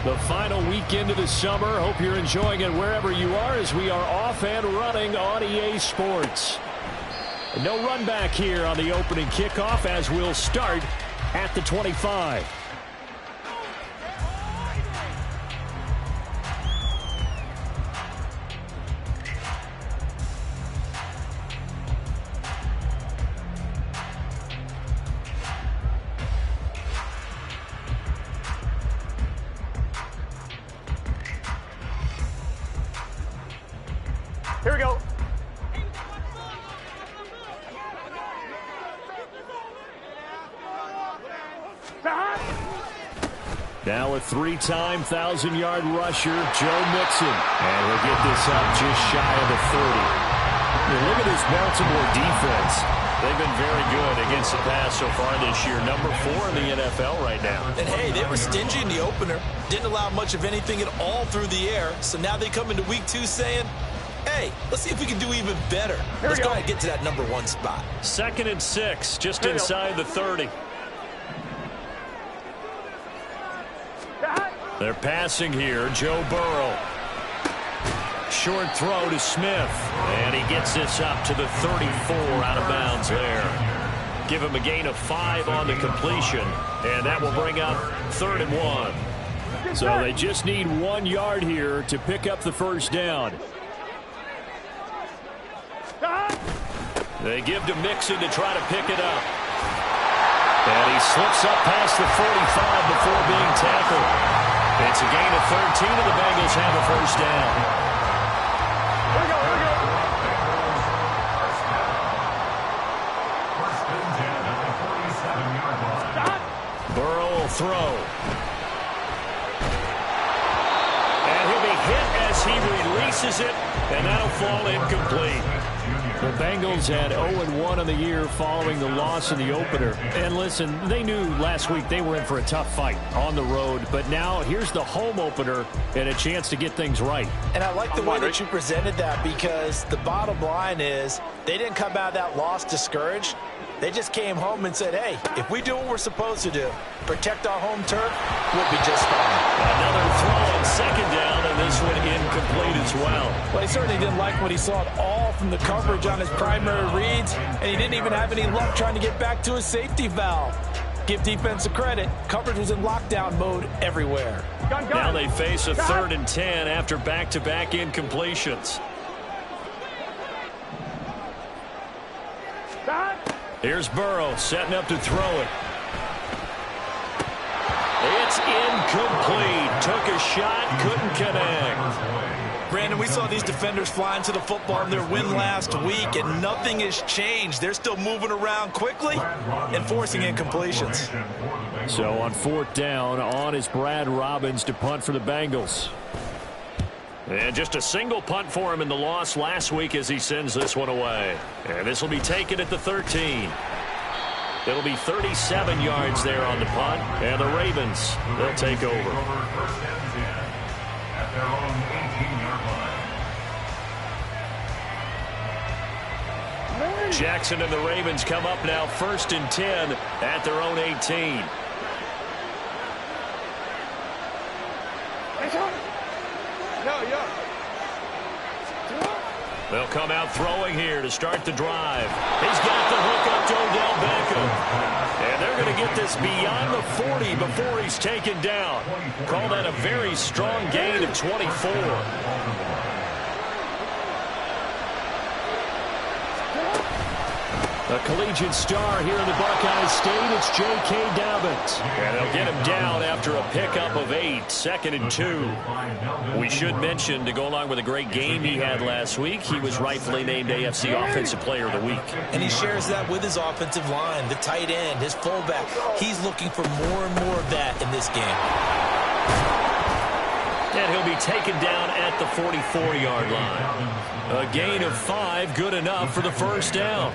The final weekend of the summer. Hope you're enjoying it wherever you are as we are off and running on EA Sports. No run back here on the opening kickoff as we'll start at the 25. Here we go. Now a three-time 1,000-yard rusher, Joe Mixon. And he'll get this up just shy of the 30. Look at this Baltimore defense. They've been very good against the pass so far this year. Number 4 in the NFL right now. And, hey, they were stingy in the opener. Didn't allow much of anything at all through the air. So now they come into week 2 saying, hey, let's see if we can do even better. Let's go ahead and get to that number 1 spot. 2nd and 6, just inside the 30. They're passing here. Joe Burrow. Short throw to Smith. And he gets this up to the 34 out of bounds there. Give him a gain of 5 on the completion. And that will bring up 3rd and 1. So they just need 1 yard here to pick up the first down. They give to Mixon to try to pick it up. And he slips up past the 45 before being tackled. It's a gain of 13, and the Bengals have a first down. Here we go, here we go. Burrow will throw. And he'll be hit as he releases it, and that'll fall incomplete. The Bengals had 0-1 on the year following the loss in the opener. And listen, they knew last week they were in for a tough fight on the road. But now here's the home opener and a chance to get things right. And I like the way that you presented that, because the bottom line is they didn't come out of that loss discouraged. They just came home and said, hey, if we do what we're supposed to do, protect our home turf, we'll be just fine. Another throw on 2nd down, and this one incomplete as well. Well, he certainly didn't like what he saw at all from the coverage on his primary reads, and he didn't even have any luck trying to get back to his safety valve. Give defense a credit. Coverage was in lockdown mode everywhere. Now they face a 3rd and 10 after back-to-back incompletions. Here's Burrow setting up to throw it. It's incomplete. Took a shot, couldn't connect. Brandon, we saw these defenders flying to the football in their win last week, and nothing has changed. They're still moving around quickly and forcing incompletions. So on 4th down, on is Brad Robbins to punt for the Bengals. And just a single punt for him in the loss last week as he sends this one away. And this will be taken at the 13. It'll be 37 yards there on the punt. And the Ravens, they'll take over. Jackson and the Ravens come up now 1st and 10 at their own 18. They'll come out throwing here to start the drive. He's got the hook up to Odell Beckham. And they're going to get this beyond the 40 before he's taken down. Call that a very strong gain of 24. A collegiate star here in the Buckeye State, it's J.K. Dobbins. And they'll get him down after a pickup of 8, 2nd and 2. We should mention, to go along with a great game he had last week, he was rightfully named AFC Offensive Player of the Week. And he shares that with his offensive line, the tight end, his fullback. He's looking for more and more of that in this game. And he'll be taken down at the 44-yard line. A gain of 5, good enough for the first down.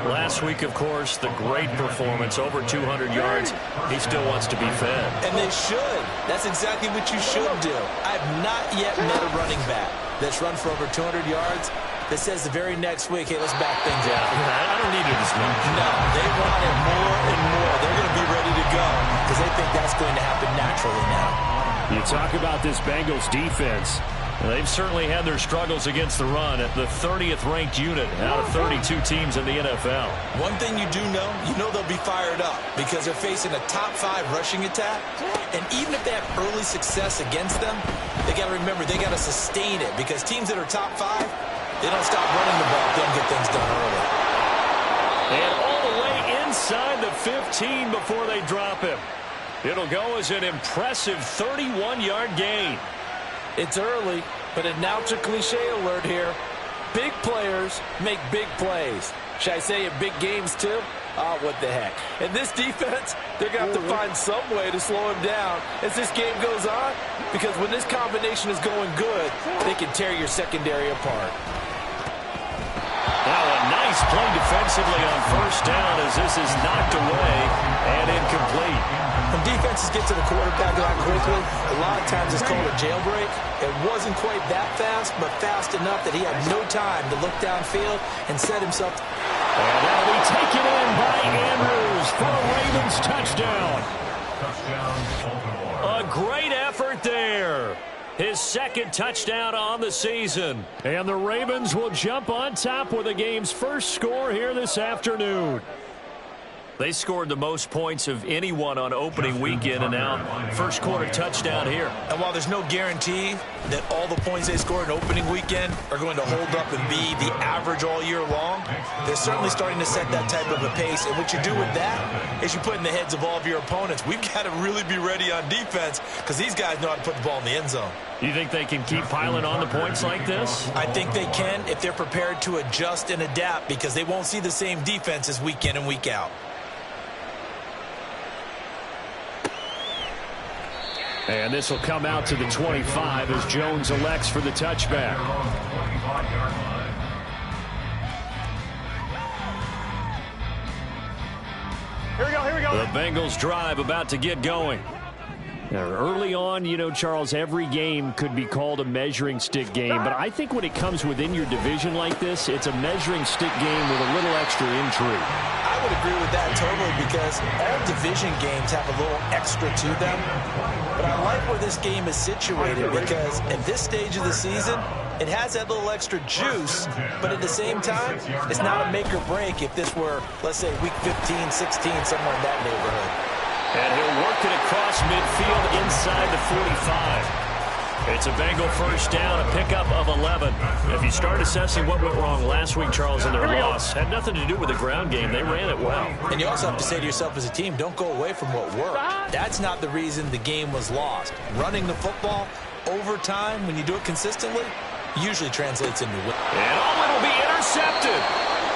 Last week, of course, the great performance, over 200 yards. He still wants to be fed. And they should. That's exactly what you should do. I've not yet met a running back that's run for over 200 yards that says the very next week, hey, let's back things up. I don't need it as much. No, they want it more and more. They're going to be ready to go because they think that's going to happen naturally now. You talk about this Bengals defense. They've certainly had their struggles against the run at the 30th ranked unit out of 32 teams in the NFL. One thing you do know, they'll be fired up because they're facing a top 5 rushing attack. And even if they have early success against them, they got to remember they got to sustain it because teams that are top 5, they don't stop running the ball if they don't get things done early. And all the way inside the 15 before they drop him. It'll go as an impressive 31-yard gain. It's early, but announcer cliche alert here. Big players make big plays. Should I say in big games too? Oh, what the heck. And this defense, they're going to have to find some way to slow him down as this game goes on. Because when this combination is going good, they can tear your secondary apart. Now a nice play defensively on first down as this is knocked away and incomplete. When defenses get to the quarterback that quickly, a lot of times it's called a jailbreak. It wasn't quite that fast, but fast enough that he had no time to look downfield and set himself. And that'll be taken in by Andrews for a Ravens touchdown. A great effort there. His second touchdown on the season. And the Ravens will jump on top with the game's first score here this afternoon. They scored the most points of anyone on opening weekend, and now first quarter touchdown here. And while there's no guarantee that all the points they scored in opening weekend are going to hold up and be the average all year long, they're certainly starting to set that type of a pace. And what you do with that is you put in the heads of all of your opponents, we've got to really be ready on defense because these guys know how to put the ball in the end zone. You think they can keep piling on the points like this? I think they can if they're prepared to adjust and adapt because they won't see the same defenses week in and week out. And this will come out to the 25 as Jones elects for the touchback. Here we go, here we go. The Bengals drive about to get going. Now, early on, Charles, every game could be called a measuring stick game. But I think when it comes within your division like this, it's a measuring stick game with a little extra intrigue. I would agree with that totally because all division games have a little extra to them. But I like where this game is situated because at this stage of the season, it has that little extra juice, but at the same time, it's not a make or break if this were, let's say, week 15, 16, somewhere in that neighborhood. And he'll work it across midfield inside the 45. It's a Bengal first down, a pickup of 11. If you start assessing what went wrong last week, Charles, in their loss, had nothing to do with the ground game. They ran it well. And you also have to say to yourself as a team, don't go away from what worked. That's not the reason the game was lost. Running the football over time, when you do it consistently, usually translates into win. And it'll be intercepted.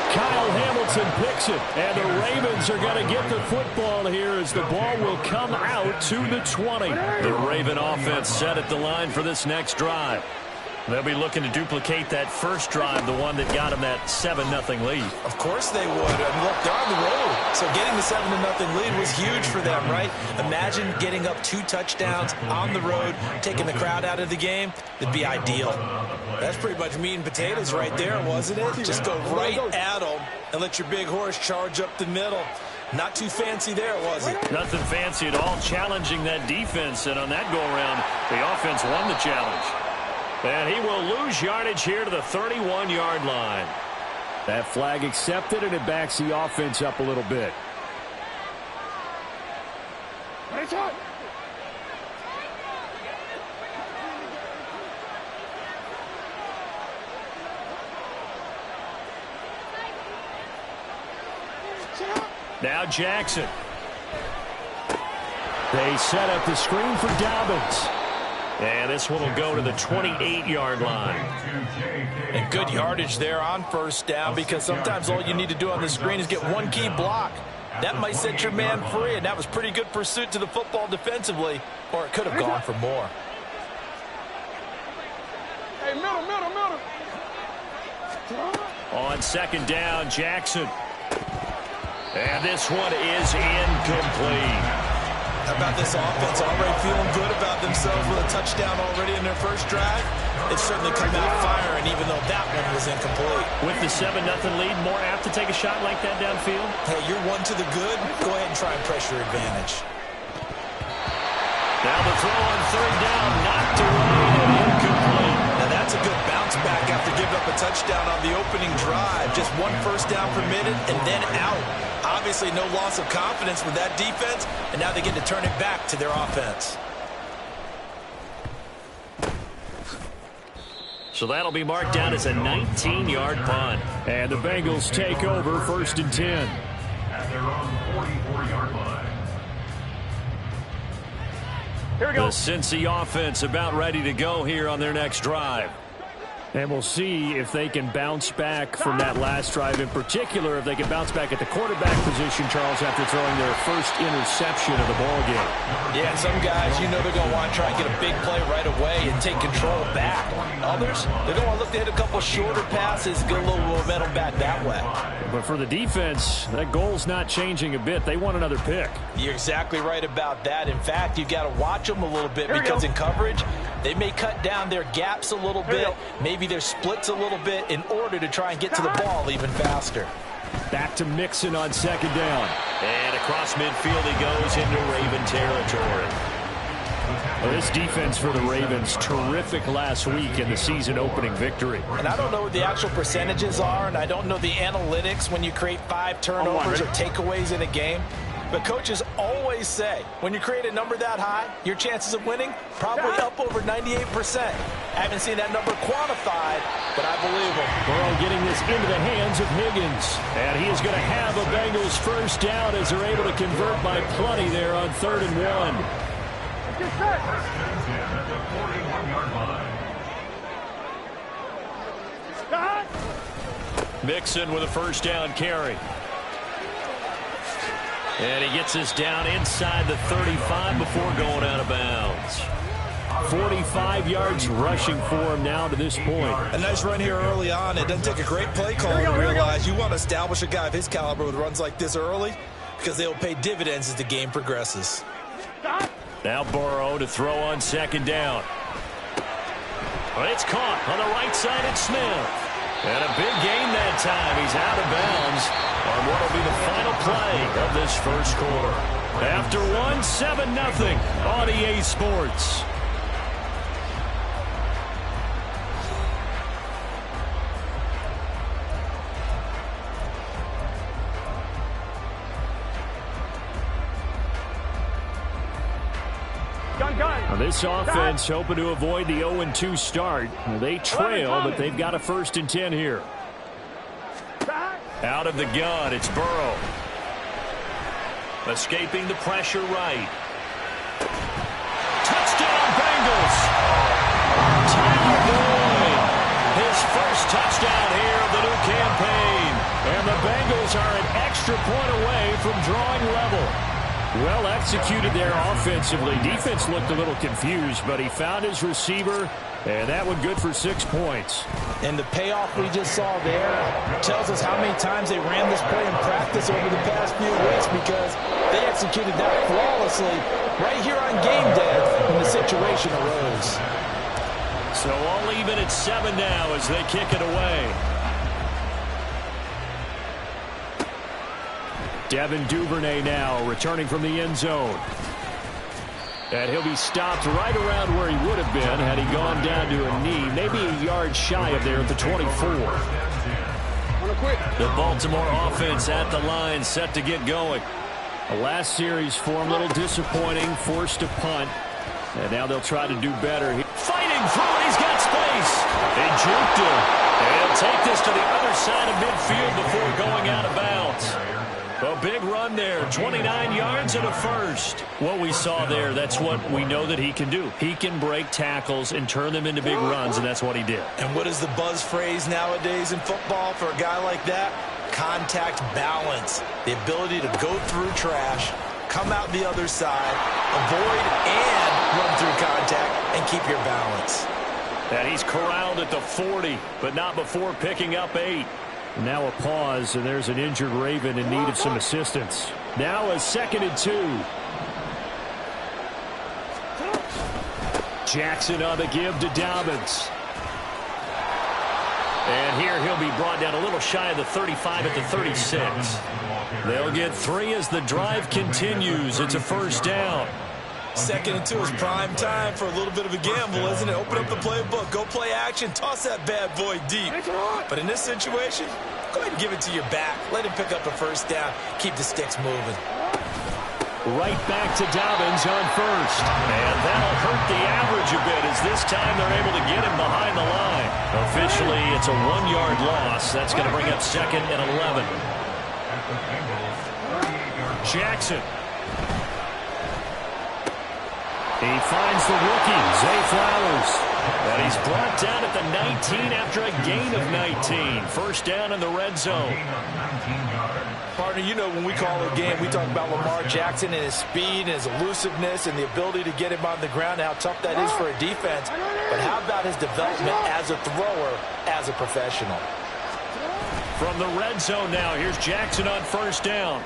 Kyle Hamilton picks it, and the Ravens are going to get the football here as the ball will come out to the 20. The Raven offense set at the line for this next drive. They'll be looking to duplicate that first drive, the one that got them that 7-0 lead. Of course they would. I mean, look, they're on the road. So getting the 7-0 lead was huge for them, right? Imagine getting up 2 touchdowns on the road, taking the crowd out of the game. It'd be ideal. That's pretty much meat and potatoes right there, wasn't it? Just go right at them and let your big horse charge up the middle. Not too fancy there, was it? Nothing fancy at all, challenging that defense. And on that go-around, the offense won the challenge. And he will lose yardage here to the 31-yard line. That flag accepted, and it backs the offense up a little bit. Now Jackson. They set up the screen for Dobbins. And this one will go to the 28-yard line. And good yardage there on first down because sometimes all you need to do on the screen is get one key block. That might set your man free, and that was pretty good pursuit to the football defensively, or it could have gone for more. Hey, middle. On second down, Jackson. And this one is incomplete. How about this offense already feeling good about themselves with a touchdown already in their first drive? It's certainly come out firing, even though that one was incomplete. With the 7-0 lead, more apt to take a shot like that downfield? Hey, you're one to the good. Go ahead and try and press your advantage. Now the throw on third down, knocked away and incomplete. Now that's a good bounce back after giving up a touchdown on the opening drive. Just one first down permitted and then out. Obviously no loss of confidence with that defense, and now they get to turn it back to their offense. So that'll be marked down as a 19-yard punt. And the Bengals take over 1st and 10. At their own 44-yard line. Here we The go. Cincy offense about ready to go here on their next drive. And we'll see if they can bounce back from that last drive. In particular, if they can bounce back at the quarterback position, Charles, after throwing their first interception of the ballgame. Yeah, and some guys, you know they're going to want to try and get a big play right away and take control back. Others, they're going to want to look to hit a couple shorter passes, get a little momentum back that way. But for the defense, that goal's not changing a bit. They want another pick. You're exactly right about that. In fact, you've got to watch them a little bit because in coverage, they may cut down their gaps a little bit, maybe their splits a little bit in order to try and get to the ball even faster. Back to Mixon on 2nd down. And across midfield he goes into Raven territory. Well, this defense for the Ravens, terrific last week in the season-opening victory. And I don't know what the actual percentages are, and I don't know the analytics when you create 5 turnovers or takeaways in a game. But coaches always say, when you create a number that high, your chances of winning probably up over 98%. I haven't seen that number quantified, but I believe them. Burrow getting this into the hands of Higgins. And he is going to have a Bengals first down as they're able to convert by plenty there on 3rd and 1. Get set. At the 41-yard line. Mixon with a first down carry. And he gets us down inside the 35 before going out of bounds. 45 yards rushing for him now to this point. A nice run here early on. It doesn't take a great play call to realize you want to establish a guy of his caliber with runs like this early because they will pay dividends as the game progresses. Now Burrow to throw on 2nd down. It's caught on the right side at Smith. And a big gain that time. He's out of bounds on what will be the final play of this first quarter. After 7-0 on EA Sports. Now this offense hoping to avoid the 0-2 start. They trail, but they've got a 1st and 10 here. Out of the gun, it's Burrow. Escaping the pressure right. Touchdown, Bengals! Tyler Boyd, his first touchdown here of the new campaign. And the Bengals are an extra point away from drawing level. Well executed there offensively. Defense looked a little confused, but he found his receiver, and that one good for 6 points. And the payoff we just saw there tells us how many times they ran this play in practice over the past few weeks because they executed that flawlessly right here on game day when the situation arose. So all even at 7 now as they kick it away. Devin Duvernay now returning from the end zone. And he'll be stopped right around where he would have been had he gone down to a knee, maybe a yard shy of there at the 24. The Baltimore offense at the line, set to get going. The last series for him, a little disappointing, forced a punt. And now they'll try to do better. Fighting through it, he's got space. They juked him. And take this to the other side of midfield before going out of bounds. A big run there, 29 yards and a first. What we saw there, that's what we know that he can do. He can break tackles and turn them into big runs, and that's what he did. And what is the buzz phrase nowadays in football for a guy like that? Contact balance. The ability to go through trash, come out the other side, avoid and run through contact, and keep your balance. And he's corralled at the 40, but not before picking up 8. Now a pause, and there's an injured Raven in need of some assistance. Now a 2nd and 2. Jackson on the give to Dobbins. And here he'll be brought down a little shy of the 35 at the 36. They'll get 3 as the drive continues. It's a first down. 2nd and 2 is prime time for a little bit of a gamble, isn't it? Open up the playbook, go play action, toss that bad boy deep. But in this situation, go ahead and give it to your back. Let him pick up a first down. Keep the sticks moving. Right back to Dobbins on first. And that'll hurt the average a bit as this time they're able to get him behind the line. Officially, it's a 1-yard loss. That's going to bring up 2nd and 11. Jackson. He finds the rookie, Zay Flowers. And he's brought down at the 19 after a gain of 19. First down in the red zone. Partner, you know when we call a game, we talk about Lamar Jackson and his speed and his elusiveness and the ability to get him on the ground and how tough that is for a defense. But how about his development as a thrower, as a professional? From the red zone now, here's Jackson on first down.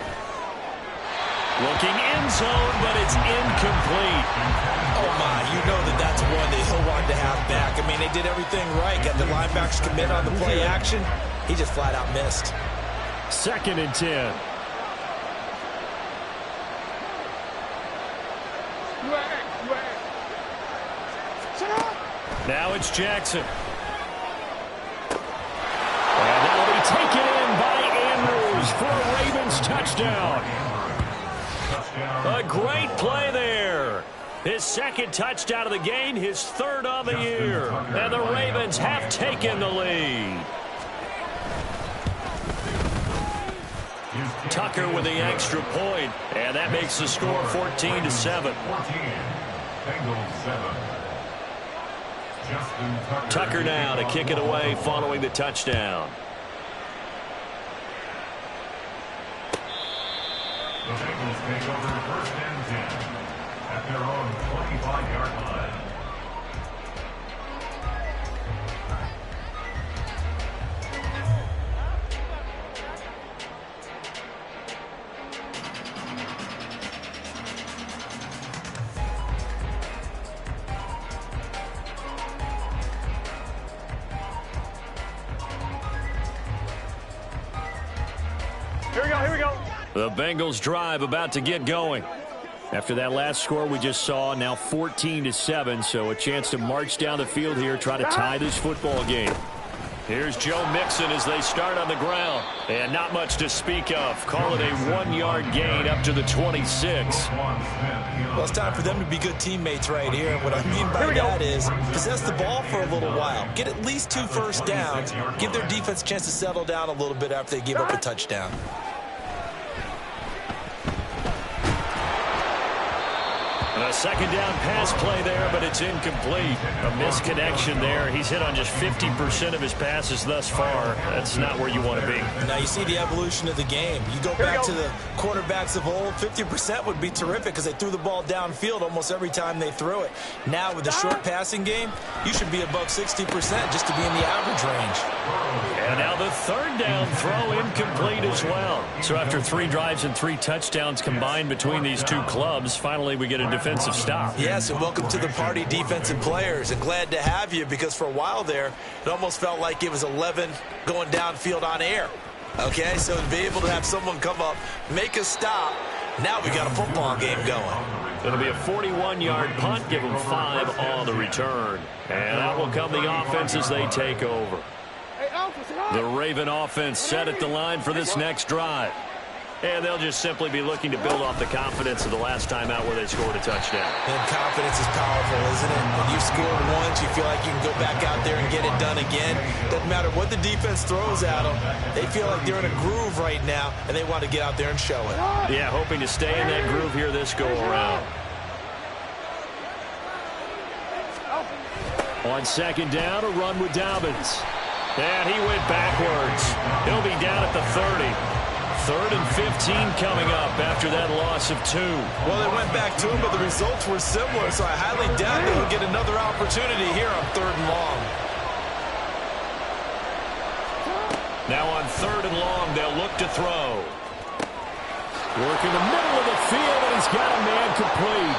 Looking end zone, but it's incomplete. Oh, my, you know that's one that he'll want to have back. I mean, they did everything right. Got the linebackers commit on the play action. He just flat out missed. 2nd and 10. Now it's Jackson. And that'll be taken in by Andrews for a Ravens touchdown. A great play there. His 2nd touchdown of the game, his 3rd on the year. And the Ravens have taken the lead. Tucker with the extra point, and that makes the score 14-7. Tucker now to kick it away following the touchdown. The Bengals take over 1st and 10 at their own 25-yard line. Here we go. The Bengals drive about to get going. After that last score we just saw, now 14-7, so a chance to march down the field here, try to tie this football game. Here's Joe Mixon as they start on the ground. And not much to speak of. Call it a 1-yard gain up to the 26. Well, it's time for them to be good teammates right here. And what I mean by that is possess the ball for a little while. Get at least 2 first downs. Give their defense a chance to settle down a little bit after they give up a touchdown. A 2nd down pass play there, but it's incomplete. A misconnection there. He's hit on just 50% of his passes thus far. That's not where you want to be. Now you see the evolution of the game. You go back to the quarterbacks of old, 50% would be terrific because they threw the ball downfield almost every time they threw it. Now with the short passing game, you should be above 60% just to be in the average range. And now the 3rd down throw incomplete as well. So after 3 drives and 3 touchdowns combined between these two clubs, finally we get a defensive stop. Yes, and welcome to the party, defensive players. And glad to have you because for a while there, it almost felt like it was 11 going downfield on air. Okay, so to be able to have someone come up, make a stop, now we got a football game going. It'll be a 41-yard punt, give them 5 on the return. And out will come the offense as they take over. The Raven offense set at the line for this next drive. And they'll just simply be looking to build off the confidence of the last time out where they scored a touchdown. And confidence is powerful, isn't it? When you scored once, you feel like you can go back out there and get it done again. Doesn't matter what the defense throws at them. They feel like they're in a groove right now, and they want to get out there and show it. Yeah, hoping to stay in that groove here this go-around. On 2nd down, a run with Dobbins. And he went backwards. He'll be down at the 30. 3rd and 15 coming up after that loss of 2. Well, they went back to him, but the results were similar, so I highly doubt that he'll get another opportunity here on 3rd and long. Now on 3rd and long, they'll look to throw. Working the middle of the field, and he's got a man complete.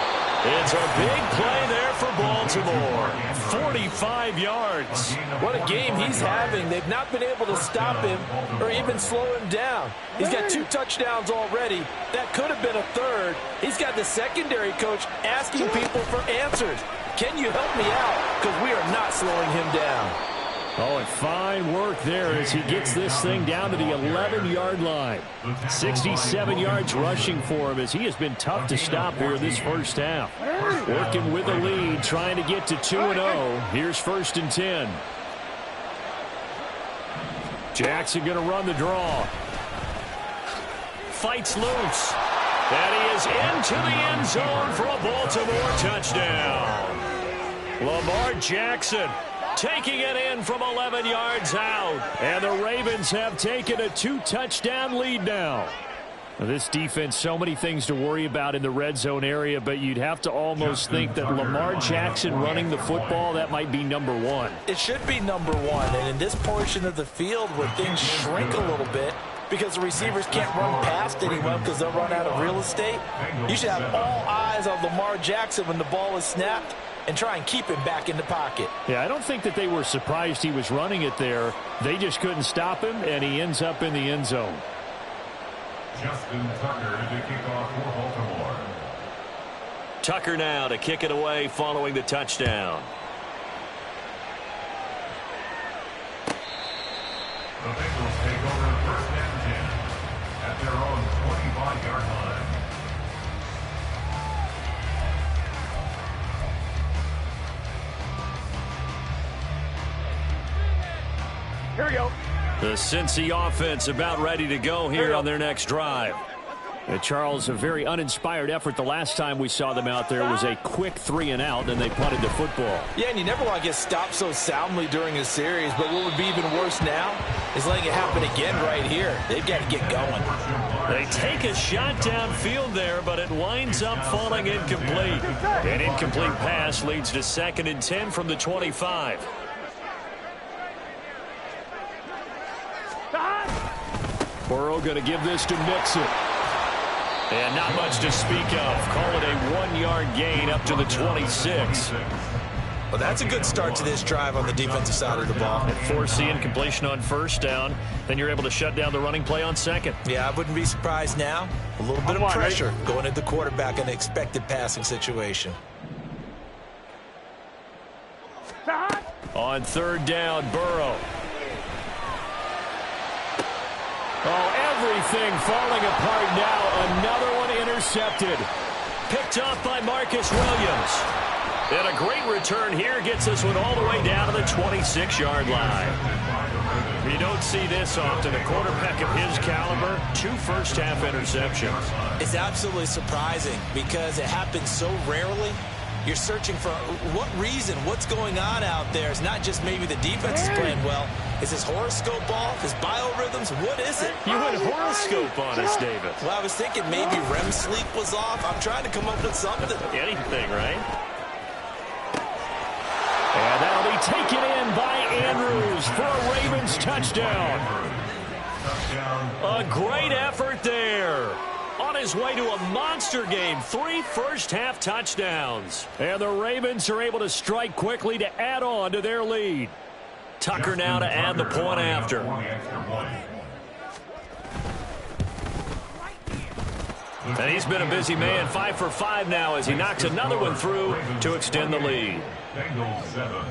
It's a big play there for Baltimore. 45 yards. What a game he's having. They've not been able to stop him or even slow him down. He's got 2 touchdowns already. That could have been a third. He's got the secondary coach asking people for answers. Can you help me out? Because we are not slowing him down. Oh, and fine work there as he gets this thing down to the 11-yard line. 67 yards rushing for him as he has been tough to stop here this first half. Working with a lead, trying to get to 2-0. Here's 1st and 10. Jackson going to run the draw. Fights loose. And he is into the end zone for a Baltimore touchdown. Lamar Jackson taking it in from 11 yards out. And the Ravens have taken a 2-touchdown lead now. Now, this defense, so many things to worry about in the red zone area, but you'd have to almost think that Lamar Jackson running the football, that might be number 1. It should be number 1. And in this portion of the field where things shrink a little bit because the receivers can't run past anyone because they'll run out of real estate, you should have all eyes on Lamar Jackson when the ball is snapped and try and keep him back in the pocket. Yeah, I don't think that they were surprised he was running it there. They just couldn't stop him, and he ends up in the end zone. Justin Tucker to kick off for Baltimore. Tucker now to kick it away following the touchdown. The Bengals take over 1st and 10 at their own 25-yard line. Here we go. The Cincy offense about ready to go here on their next drive. Charles, a very uninspired effort. The last time we saw them out there was a quick 3-and-out, and they punted the football. Yeah, and you never want to get stopped so soundly during a series, but what would be even worse now is letting it happen again right here. They've got to get going. They take a shot downfield there, but it winds up falling incomplete. An incomplete pass leads to 2nd and 10 from the 25. Burrow going to give this to Mixon. And not much to speak of. Call it a 1-yard gain up to the 26. Well, that's a good start to this drive on the defensive side of the ball. And force the incompletion on 1st down. Then you're able to shut down the running play on 2nd. Yeah, I wouldn't be surprised now. A little bit of pressure going at the quarterback in the expected passing situation. On 3rd down, Burrow. Oh, everything falling apart now. Another one intercepted. Picked off by Marcus Williams. And a great return here gets this one all the way down to the 26-yard line. You don't see this often. A quarterback of his caliber, 2 first-half interceptions. It's absolutely surprising because it happens so rarely. You're searching for what reason, what's going on out there. It's not just maybe the defense is playing well. Is his horoscope off? His biorhythms? What is it? You went horoscope on us, David. Well, I was thinking maybe REM sleep was off. I'm trying to come up with something. Anything, right? And that'll be taken in by Andrews for a Ravens touchdown. A great effort there. On his way to a monster game, 3 first-half touchdowns. And the Ravens are able to strike quickly to add on to their lead. Tucker now to add the point after. And he's been a busy man, 5 for 5 now as he knocks another one through to extend the lead. Bengals 7.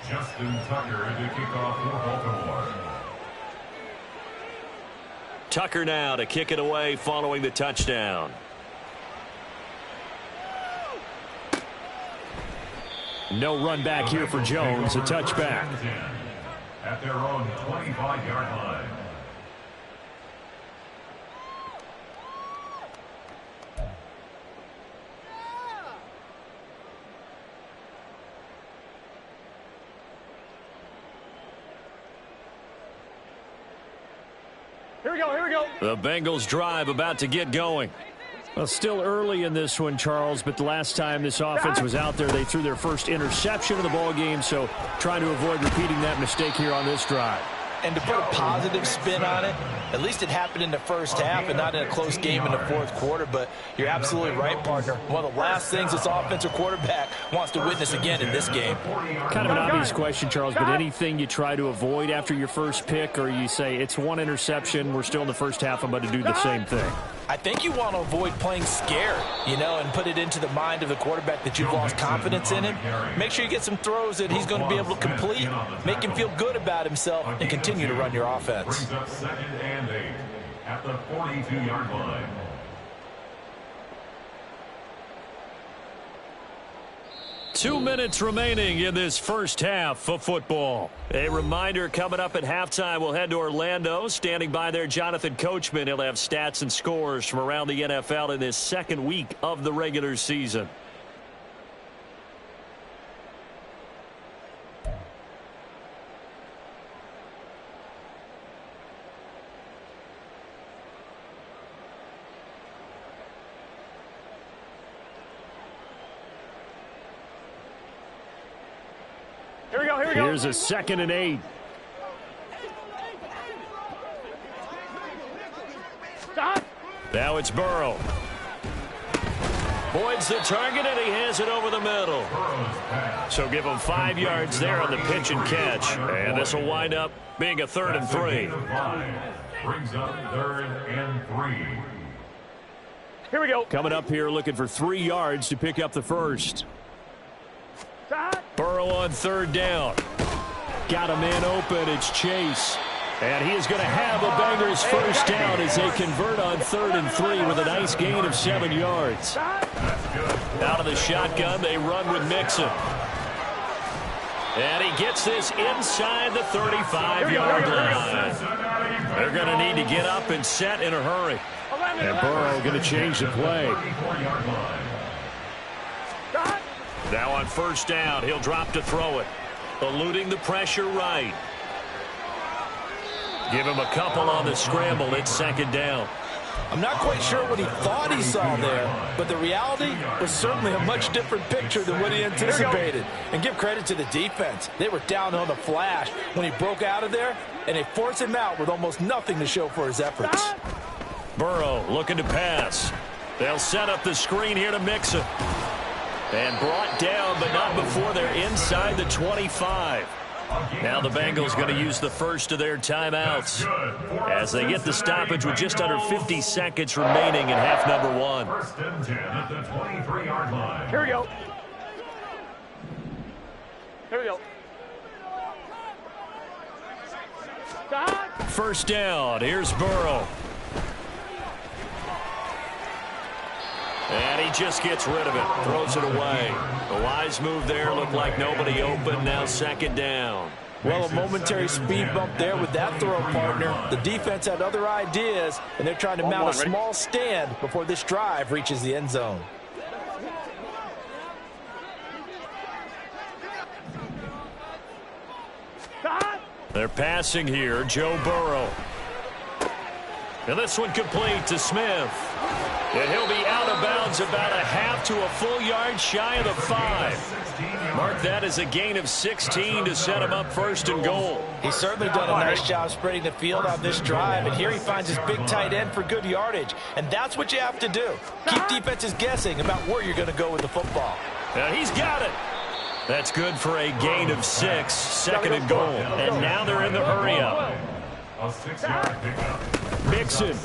Justin Tucker to kick off for Baltimore. Tucker now to kick it away following the touchdown. No run back here for Jones, a touchback. At their own 25-yard line. Here we go, here we go. The Bengals drive about to get going. Well, still early in this one, Charles, but the last time this offense was out there, they threw their first interception of the ball game, so trying to avoid repeating that mistake here on this drive. And to put a positive spin on it, at least it happened in the first half and not in a close game in the fourth quarter. But you're absolutely right, partner. One of the last things this offensive quarterback wants to witness again in this game. Kind of an obvious question, Charles, but anything you try to avoid after your first pick, or you say it's one interception, we're still in the first half, I'm going to do the same thing? I think you want to avoid playing scared, and put it into the mind of the quarterback that you've lost confidence in him. Make sure you get some throws that he's going to be able to complete, make him feel good about himself, and continue to run your offense. Brings up 2nd and 8 at the 42-yard line. Two minutes remaining in this first half of football. A reminder, coming up at halftime, we'll head to Orlando. Standing by there, Jonathan Coachman. He'll have stats and scores from around the NFL in this second week of the regular season. Here we go. Here's a 2nd and 8. Stop. Now it's Burrow. Boyd's the target, and he has it over the middle. So give him 5 yards there on the pitch and catch. And this will wind up being a 3rd and 3. Brings up 3rd and 3. Here we go. Coming up here looking for 3 yards to pick up the first. Stop. Burrow on 3rd down. Got a man open. It's Chase. And he is going to have a banger's first down as they convert on 3rd and 3 with a nice gain of 7 yards. Out of the shotgun, they run with Mixon. And he gets this inside the 35-yard line. They're going to need to get up and set in a hurry. And Burrow going to change the play. Now on 1st down, he'll drop to throw it. Eluding the pressure right. Give him a couple on the scramble. It's 2nd down. I'm not quite sure what he thought he saw there, but the reality was certainly a much different picture than what he anticipated. And give credit to the defense. They were down on the flash when he broke out of there, and they forced him out with almost nothing to show for his efforts. Burrow looking to pass. They'll set up the screen here to Mixon. And brought down, but not before they're inside the 25. Now the Bengals going to use the first of their timeouts as they get the stoppage with just under 50 seconds remaining in half number 1. 1st and 10 at the 23-yard line. Here we go. Here we go. Stop. 1st down. Here's Burrow. And he just gets rid of it. Throws it away. The wise move there. Looked like nobody open. Now 2nd down. Well, a momentary speed bump there with that throw, partner. The defense had other ideas, and they're trying to mount a small stand before this drive reaches the end zone. Stop. They're passing here. Joe Burrow. And this one complete to Smith. And he'll be out of bounds about a half to a full yard shy of the 5. Mark that as a gain of 16 to set him up 1st and goal. He's certainly done a nice job spreading the field on this drive, and here he finds his big tight end for good yardage. And that's what you have to do. Keep defenses guessing about where you're going to go with the football. And he's got it. That's good for a gain of 6, 2nd and goal. And now they're in the hurry-up. A 6-yard pickup. Mixon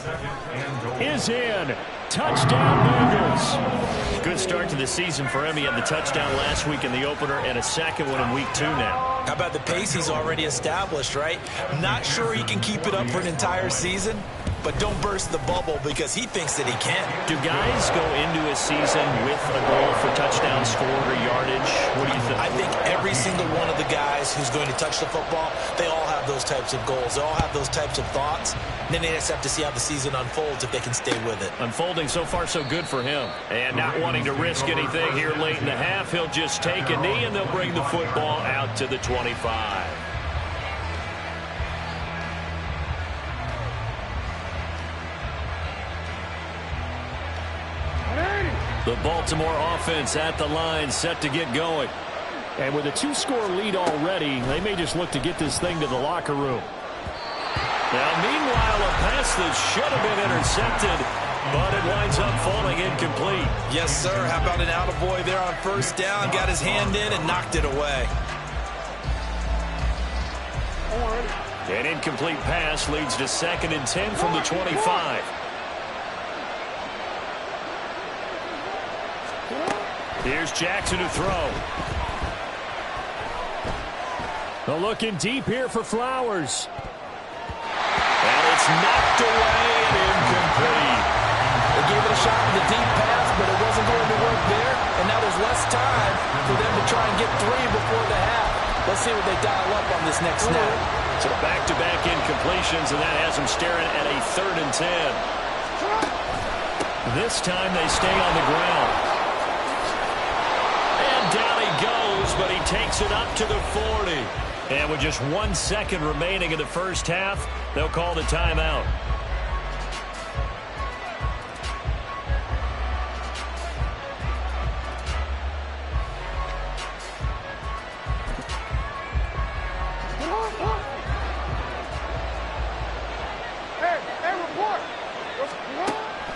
is in. Touchdown, Bengals. Good start to the season for him. He had the touchdown last week in the opener and a 2nd one in week 2 now. How about the pace he's already established, right? Not sure he can keep it up for an entire season, but don't burst the bubble because he thinks that he can. Do guys go into a season with a goal for touchdown scored or yardage? What do you think? I think every single one of the guys who's going to touch the football, they all have those types of goals. They all have those types of thoughts. And then they just have to see how the season unfolds if they can stay with it. Unfolding so far so good for him. And not wanting to risk anything here late in the half, he'll just take a knee and they'll bring the football out to the 25. The Baltimore offense at the line, set to get going. And with a 2-score lead already, they may just look to get this thing to the locker room. Now, meanwhile, a pass that should have been intercepted, but it winds up falling incomplete. Yes, sir. How about an attaboy there on first down? Got his hand in and knocked it away. An incomplete pass leads to 2nd and 10 from the 25. Here's Jackson to throw. They're looking deep here for Flowers. And it's knocked away and incomplete. They gave it a shot with a deep pass, but it wasn't going to work there. And now there's less time for them to try and get 3 before the half. Let's see what they dial up on this next snap. So back-to-back incompletions, and that has them staring at a 3rd and 10. This time they stay on the ground. And down he goes, but he takes it up to the 40. And with just 1 second remaining in the first half, they'll call the timeout.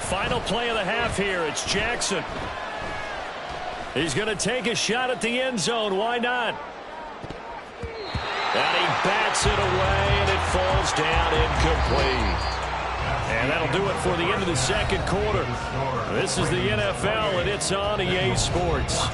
Final play of the half here. It's Jackson. He's going to take a shot at the end zone. Why not? And he bats it away, and it falls down incomplete. And that'll do it for the end of the second quarter. This is the NFL, and it's on EA Sports.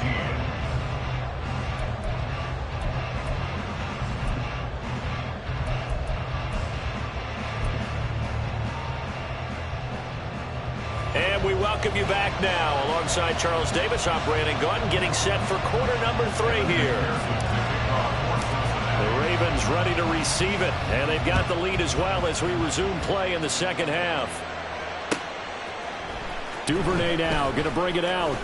And we welcome you back now. Alongside Charles Davis, I'm Brandon Gunn, getting set for quarter number 3 here. The Ravens ready to receive it, and they've got the lead as well as we resume play in the second half. Duvernay now going to bring it out.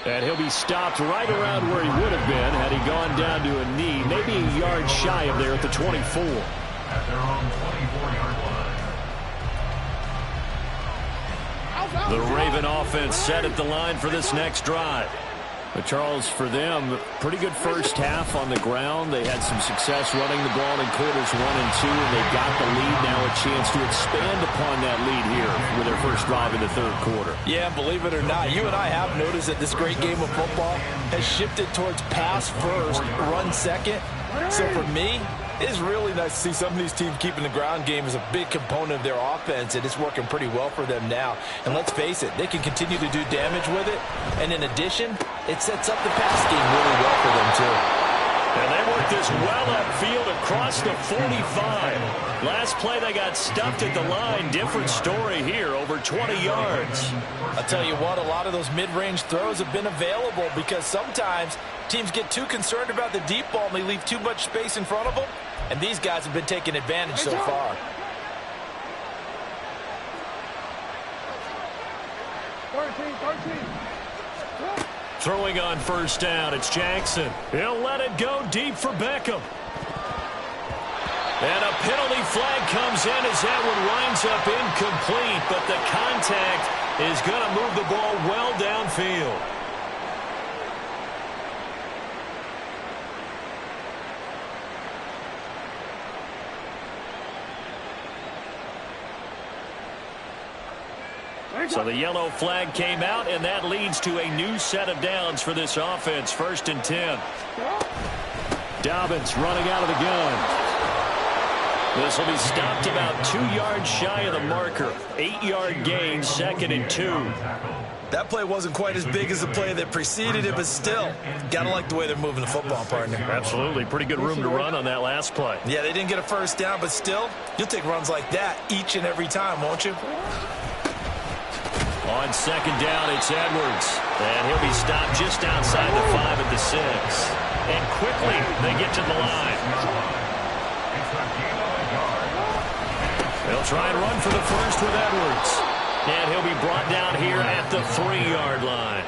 And he'll be stopped right around where he would have been had he gone down to a knee, maybe a yard shy of there at the 24. At their own 24-yard line. The Raven offense set at the line for this next drive. But Charles, for them, pretty good first half on the ground. They had some success running the ball in quarters 1 and 2, and they got the lead. Now a chance to expand upon that lead here with their first drive in the third quarter. Yeah, believe it or not, you and I have noticed that this great game of football has shifted towards pass first, run second. So for me, it's really nice to see some of these teams keeping the ground game as a big component of their offense, and it's working pretty well for them now. And let's face it, they can continue to do damage with it. And in addition, it sets up the pass game really well for them, too. And they work this well upfield across the 45. Last play, they got stuffed at the line. Different story here, over 20 yards. I'll tell you what, a lot of those mid-range throws have been available because sometimes teams get too concerned about the deep ball and they leave too much space in front of them. And these guys have been taking advantage so far. 13. Throwing on first down, it's Jackson. He'll let it go deep for Beckham. And a penalty flag comes in as that one winds up incomplete, but the contact is going to move the ball well downfield. So the yellow flag came out, and that leads to a new set of downs for this offense. 1st and 10. Dobbins running out of the gun. This will be stopped about 2 yards shy of the marker. 8-yard gain, 2nd and 2. That play wasn't quite as big as the play that preceded it, but still, gotta like the way they're moving the football, partner. Absolutely. Pretty good room to run on that last play. Yeah, they didn't get a first down, but still, you'll take runs like that each and every time, won't you? On 2nd down, it's Edwards. And he'll be stopped just outside the 5 at the 6. And quickly, they get to the line. They'll try and run for the first with Edwards. And he'll be brought down here at the 3-yard line.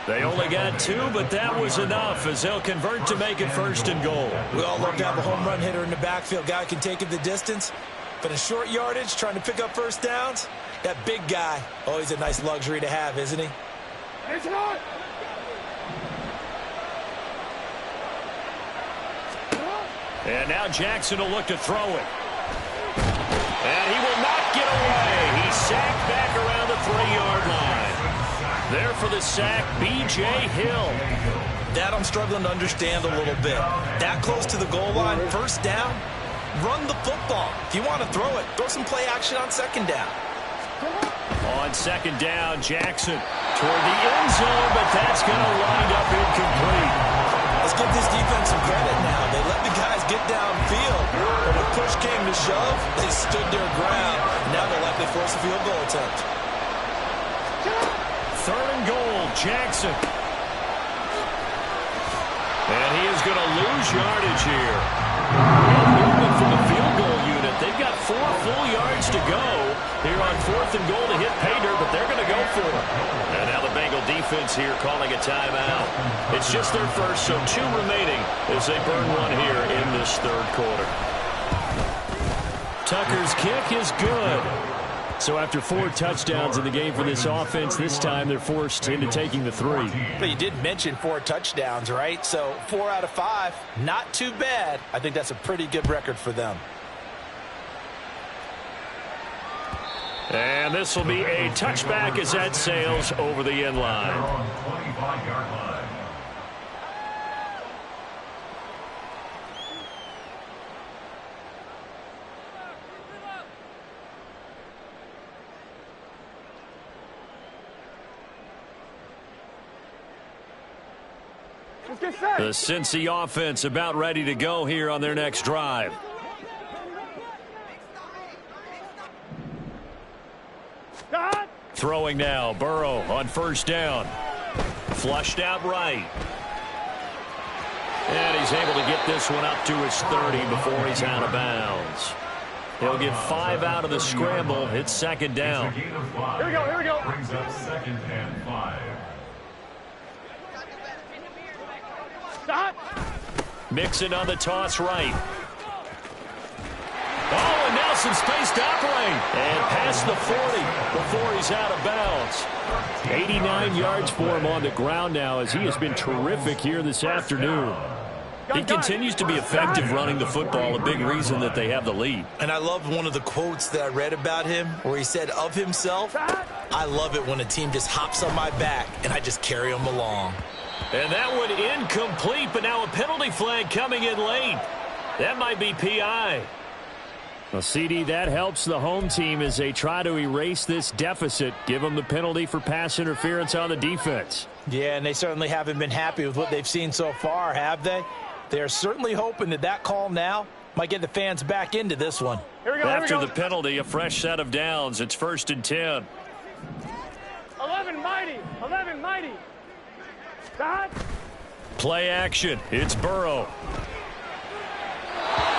They only got 2, but that was enough as they'll convert to make it 1st and goal. We all love to have a home run hitter in the backfield. Guy can take it the distance. But in short yardage, trying to pick up first downs, that big guy, always a nice luxury to have, isn't he? And now Jackson will look to throw it. And he will not get away. He's sacked back around the 3-yard line. There for the sack, B.J. Hill. That I'm struggling to understand a little bit. That close to the goal line, first down, run the football. If you want to throw it, throw some play action on second down. On second down, Jackson toward the end zone, but that's going to wind up incomplete. Let's give this defense some credit now. They let the guys get downfield, but when push came to shove, they stood their ground. Now they'll likely force a field goal attempt. 3rd and goal, Jackson. And he is going to lose yardage here. Movement from the field goal unit. They've got 4 full yards to go here on 4th and goal to hit pay dirt, but they're going to go for it. And now the Bengal defense here calling a timeout. It's just their first, so 2 remaining as they burn one here in this 3rd quarter. Tucker's kick is good. So after 4 touchdowns in the game for this offense, this time they're forced into taking the 3. But you did mention 4 touchdowns, right? So 4 out of 5, not too bad. I think that's a pretty good record for them. And this will be a touchback as that sails over the end line. 25-yard line. The Cincy offense about ready to go here on their next drive. Throwing now, Burrow on first down. Flushed out right. And he's able to get this one up to his 30 before he's out of bounds. He'll get 5 out of the scramble. It's second down. Here we go, here we go. Brings up 2nd and 5. Stop. Mixon on the toss right. Oh, and now some space to operate. And past the 40 before he's out of bounds. 89 yards for him on the ground now as he has been terrific here this afternoon. He continues to be effective running the football, a big reason that they have the lead. And I love one of the quotes that I read about him where he said of himself, I love it when a team just hops on my back and I just carry them along. And that one incomplete, but now a penalty flag coming in late. That might be PI. Well, CD, that helps the home team as they try to erase this deficit. Give them the penalty for pass interference on the defense. Yeah, and they certainly haven't been happy with what they've seen so far, have they? They're certainly hoping that that call now might get the fans back into this one. Here we go, After the penalty, a fresh set of downs. It's 1st and 10. 11 mighty. 11 mighty. Stop. Play action. It's Burrow.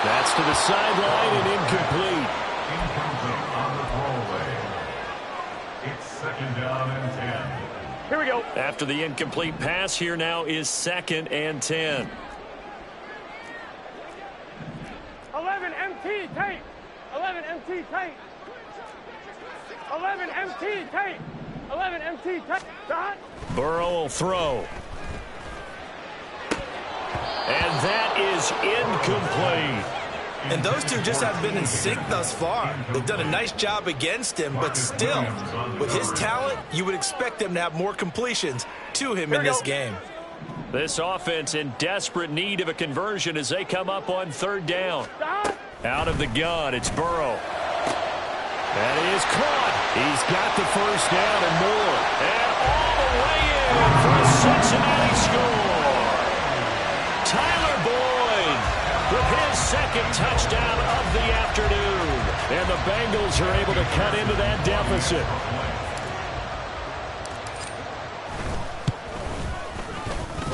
That's to the sideline and incomplete. On the throwaway. It's 2nd down and 10. Here we go. After the incomplete pass, here now is 2nd and 10. 11 MT tape. 11 MT tape. 11 MT tape. 11 MT tape. Stop. Burrow will throw. And that is incomplete. And those two just have been in sync thus far. They've done a nice job against him, but still, with his talent, you would expect them to have more completions to him in this game. This offense in desperate need of a conversion as they come up on 3rd down. Out of the gun, it's Burrow. That is caught. He's got the first down and more. And all the way in for a Cincinnati score. Tyler Boyd with his 2nd touchdown of the afternoon. And the Bengals are able to cut into that deficit.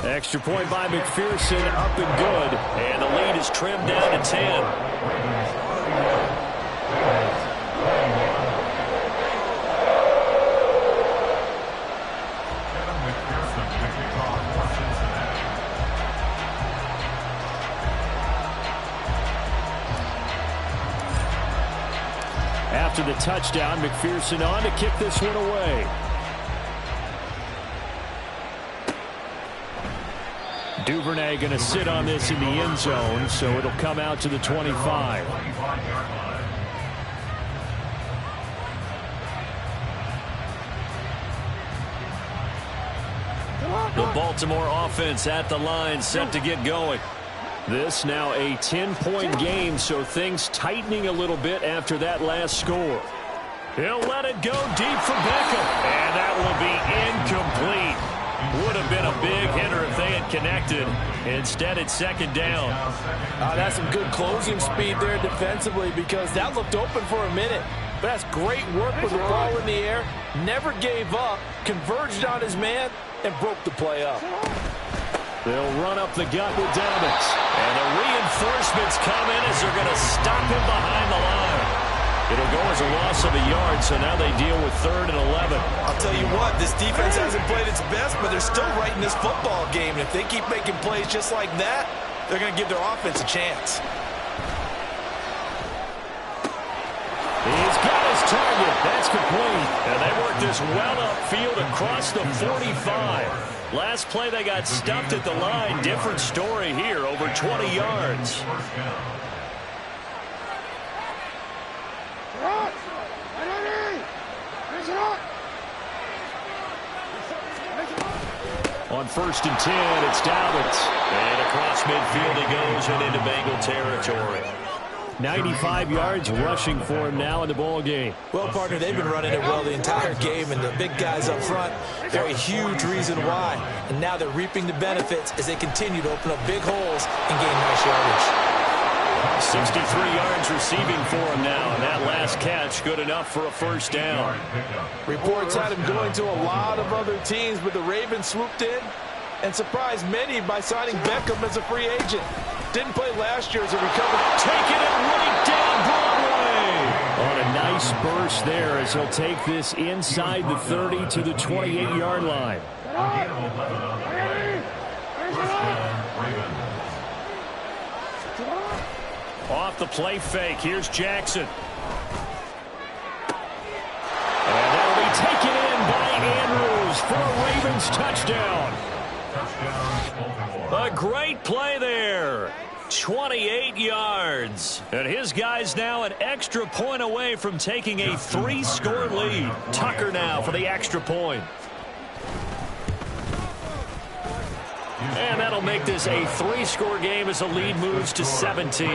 Extra point by McPherson, up and good. And the lead is trimmed down to 10. After the touchdown, McPherson on to kick this one away. Duvernay going to sit on this in the end zone, so it'll come out to the 25. The Baltimore offense at the line, set to get going. This now a 10-point game, so things tightening a little bit after that last score. He'll let it go deep for Beckham. And that will be incomplete. Would have been a big hitter if they had connected. Instead, it's second down. That's some good closing speed there defensively, because that looked open for a minute. But that's great work with the ball in the air. Never gave up, converged on his man, and broke the play up. They'll run up the gut with Dobbins. And the reinforcements come in as they're going to stop him behind the line. It'll go as a loss of a yard, so now they deal with 3rd and 11. I'll tell you what, this defense hasn't played its best, but they're still right in this football game. And if they keep making plays just like that, they're going to give their offense a chance. He's got his target. That's complete. And they work this well upfield across the 45. Last play they got stuffed at the line. Different story here, over 20 yards. On 1st and 10, it's Dobbins. And across midfield he goes and into Bengal territory. 95 yards rushing for him now in the ball game. Well, partner, they've been running it well the entire game, and the big guys up front, they're a huge reason why. And now they're reaping the benefits as they continue to open up big holes and gain nice yardage. 63 yards receiving for him now, and that last catch good enough for a first down. Reports had him going to a lot of other teams, but the Ravens swooped in and surprised many by signing Beckham as a free agent. Didn't play last year as a recovery. Taking it right down Broadway. On a nice burst there as he'll take this inside the 30 to the 28-yard line. Off the play fake, here's Jackson. And that'll be taken in by Andrews for a Ravens touchdown. A great play there. 28 yards. And his guy's now an extra point away from taking a 3-score lead. Tucker now for the extra point. And that'll make this a 3-score game as the lead moves to 17.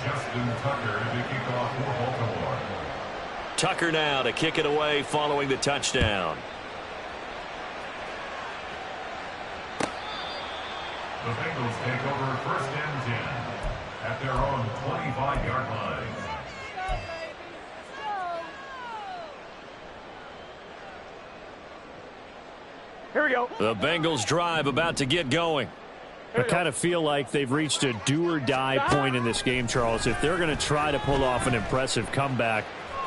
Justin Tucker to kick off for Baltimore. Tucker now to kick it away following the touchdown. The Bengals take over 1st and 10 at their own 25-yard line. Here we go. The Bengals drive about to get going. I kind of feel like they've reached a do-or-die point in this game, Charles. If they're going to try to pull off an impressive comeback,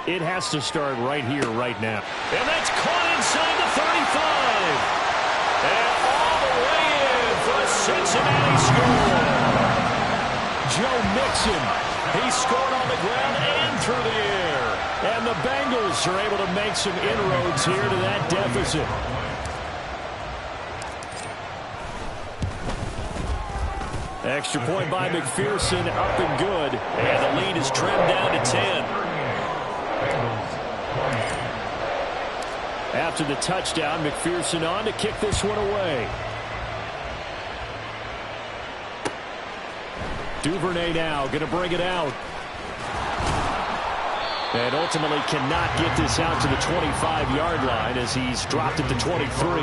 it has to start right here, right now. And that's caught inside the 35. And all the way in for a Cincinnati score. Joe Mixon. He scored on the ground and through the air. And the Bengals are able to make some inroads here to that deficit. Extra point by McPherson, up and good. And the lead is trimmed down to 10. After the touchdown, McPherson on to kick this one away. Duvernay now going to bring it out. And ultimately cannot get this out to the 25-yard line as he's dropped at the 23.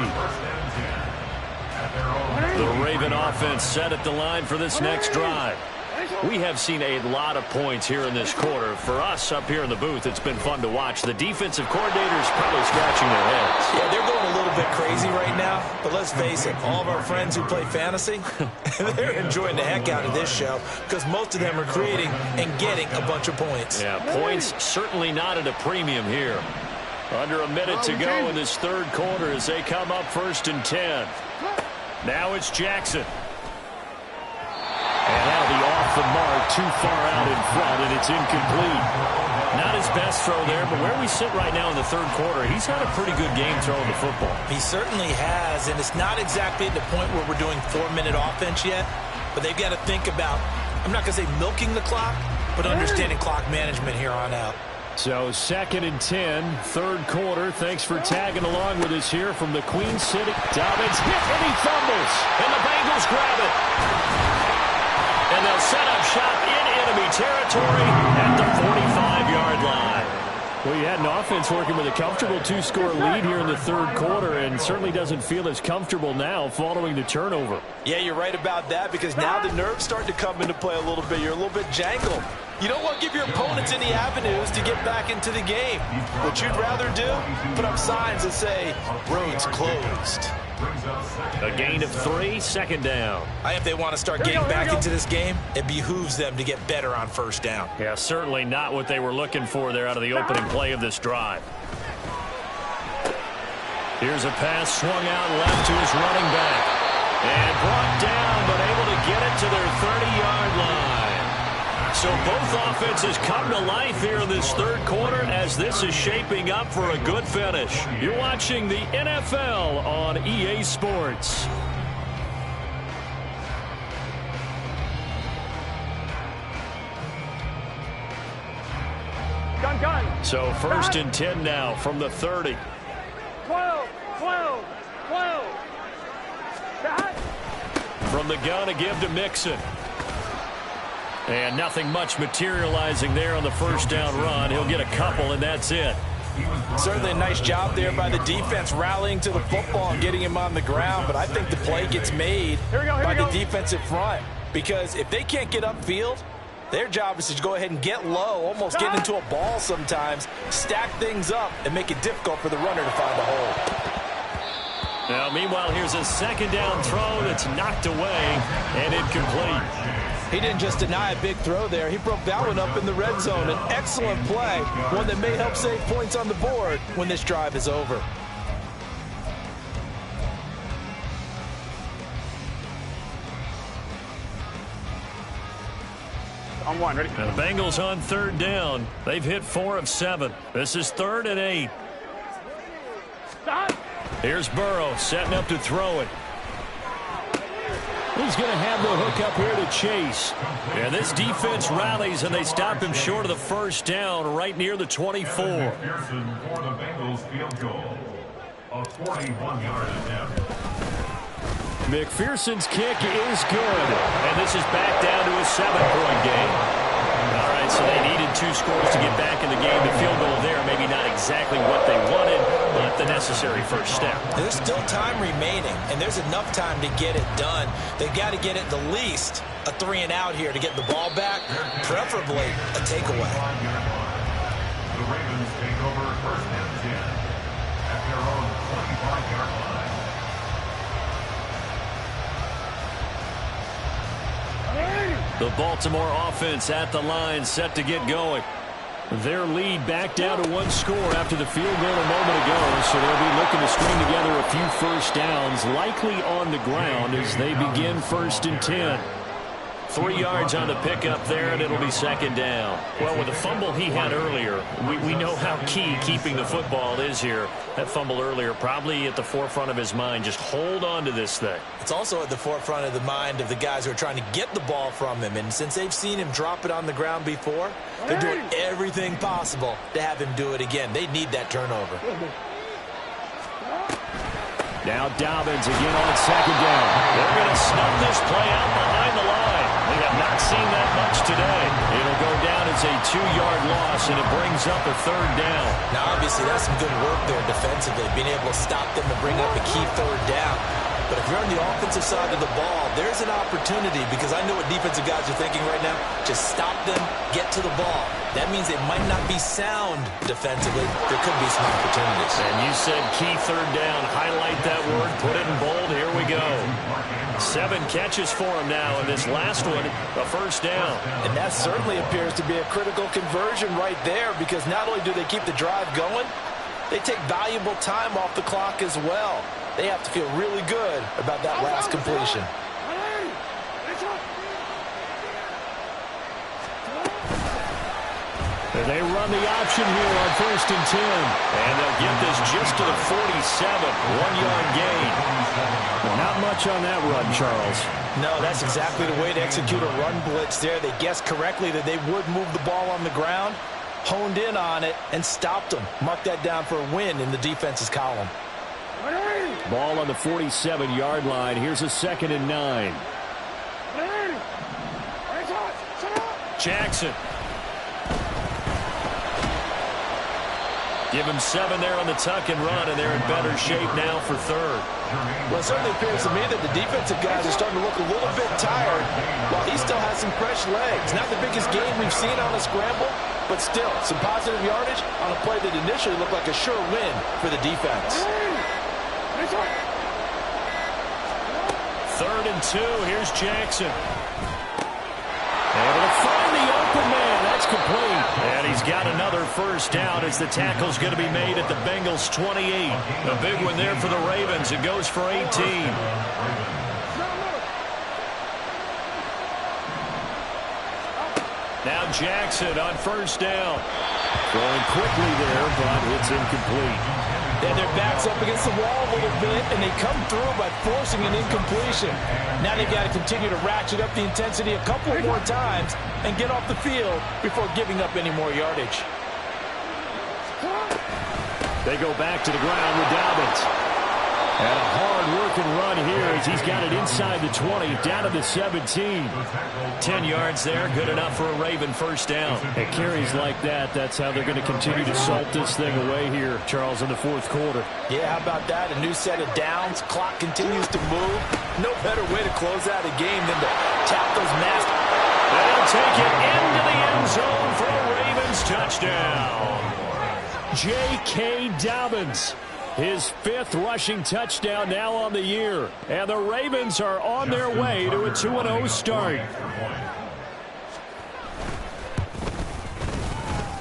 The Raven offense set at the line for this next drive. We have seen a lot of points here in this quarter. For us up here in the booth, it's been fun to watch. The defensive coordinators probably scratching their heads. Yeah, they're going a little bit crazy right now. But let's face it, all of our friends who play fantasy, they're enjoying the heck out of this show because most of them are creating and getting a bunch of points. Yeah, points certainly not at a premium here. Under a minute to go in this third quarter as they come up 1st and 10. Now it's Jackson. And that'll be off the mark, too far out in front, and it's incomplete. Not his best throw there, but where we sit right now in the third quarter, he's had a pretty good game throwing the football. He certainly has, and it's not exactly at the point where we're doing 4-minute offense yet, but they've got to think about, I'm not going to say milking the clock, but understanding clock management here on out. So 2nd and 10, third quarter. Thanks for tagging along with us here from the Queen City. Dobbins hit and he fumbles. And the Bengals grab it. And they'll set up shop in enemy territory at the 45-yard line. Well, you had an offense working with a comfortable 2-score lead here in the third quarter and certainly doesn't feel as comfortable now following the turnover. Yeah, you're right about that because now the nerves start to come into play a little bit. You're a little bit jangled. You don't want to give your opponents any avenues to get back into the game. What you'd rather do, put up signs that say, roads closed. A gain of 3, second down. If they want to start getting back into this game, it behooves them to get better on first down. Yeah, certainly not what they were looking for there out of the opening play of this drive. Here's a pass swung out left to his running back. And brought down, but able to get it to their 30-yard line. So both offenses come to life here in this third quarter as this is shaping up for a good finish. You're watching the NFL on EA Sports. Gun. So 1st and 10 now from the 30. 12. From the gun, a give to Mixon. And nothing much materializing there on the first down run. He'll get a couple, and that's it. Certainly a nice job there by the defense rallying to the football and getting him on the ground. But I think the play gets made by the defensive front. Because if they can't get upfield, their job is to go ahead and get low, almost get into a ball sometimes, stack things up, and make it difficult for the runner to find a hole. Now, meanwhile, here's a second down throw that's knocked away and incomplete. He didn't just deny a big throw there. He broke that one up in the red zone. An excellent play, one that may help save points on the board when this drive is over. On one, ready? Now the Bengals on third down. They've hit 4 of 7. This is 3rd and 8. Stop. Here's Burrow setting up to throw it. He's going to have the hook up here to Chase. And this defense rallies, and they stop him short of the first down right near the 24. Pearson for the Bengals field goal. A 41-yard attempt. McPherson's kick is good. And this is back down to a 7-point game. All right, so they needed 2 scores to get back in the game. The field goal there, maybe not exactly what they wanted, but the necessary first step. There's still time remaining, and there's enough time to get it done. They've got to get it the least a 3-and-out here to get the ball back, preferably a takeaway. The Ravens take over 1st and 10 at their own 25-yard line. The Baltimore offense at the line, set to get going. Their lead back down to 1 score after the field goal a moment ago, so they'll be looking to string together a few first downs, likely on the ground as they begin 1st and 10. 3 yards on the pickup there, and it'll be 2nd down. Well, with the fumble he had earlier, we know how key keeping the football is here. That fumble earlier probably at the forefront of his mind. Just hold on to this thing. It's also at the forefront of the mind of the guys who are trying to get the ball from him. And since they've seen him drop it on the ground before, they're doing everything possible to have him do it again. They need that turnover. Now Dobbins again on 2nd down. They're going to snub this play out behind the line. We have not seen that much today. It'll go down as a 2-yard loss, and it brings up a 3rd down. Now, obviously, that's some good work there defensively, being able to stop them and bring up a key 3rd down. But if you're on the offensive side of the ball, there's an opportunity, because I know what defensive guys are thinking right now. Just stop them, get to the ball. That means they might not be sound defensively. There could be some opportunities. And you said key 3rd down. Highlight that word. Put it in bold. Here we go. 7 catches for him now, and this last one, a 1st down. And that certainly appears to be a critical conversion right there, because not only do they keep the drive going, they take valuable time off the clock as well. They have to feel really good about that last completion. They run the option here on 1st and 10. And they'll get this just to the 47. 1-yard gain. Not much on that run, Charles. No, that's exactly the way to execute a run blitz there. They guessed correctly that they would move the ball on the ground, honed in on it, and stopped them. Mark that down for a win in the defense's column. Ball on the 47-yard line. Here's a 2nd and 9. Jackson. Give him 7 there on the tuck and run, and they're in better shape now for 3rd. Well, it certainly appears to me that the defensive guys are starting to look a little bit tired while he still has some fresh legs. Not the biggest game we've seen on a scramble, but still some positive yardage on a play that initially looked like a sure win for the defense. 3rd and 2. Here's Jackson. Able to find the open man. That's complete. And he's got another first down as the tackle's going to be made at the Bengals' 28. A big one there for the Ravens. It goes for 18. Now Jackson on first down. Going quickly there, but it's incomplete. Then their backs up against the wall a little bit, and they come through by forcing an incompletion. Now they've got to continue to ratchet up the intensity a couple more times and get off the field before giving up any more yardage. They go back to the ground with Dobbins. And a hard-working run here as he's got it inside the 20, down to the 17. 10 yards there, good enough for a Raven first down. At carries like that, that's how they're going to continue to salt this thing away here, Charles, in the 4th quarter. Yeah, how about that? A new set of downs. Clock continues to move. No better way to close out a game than to tap those masters. They'll take it into the end zone for the Ravens touchdown. J.K. Dobbins. His 5th rushing touchdown now on the year. And the Ravens are on their way to a 2-0 start.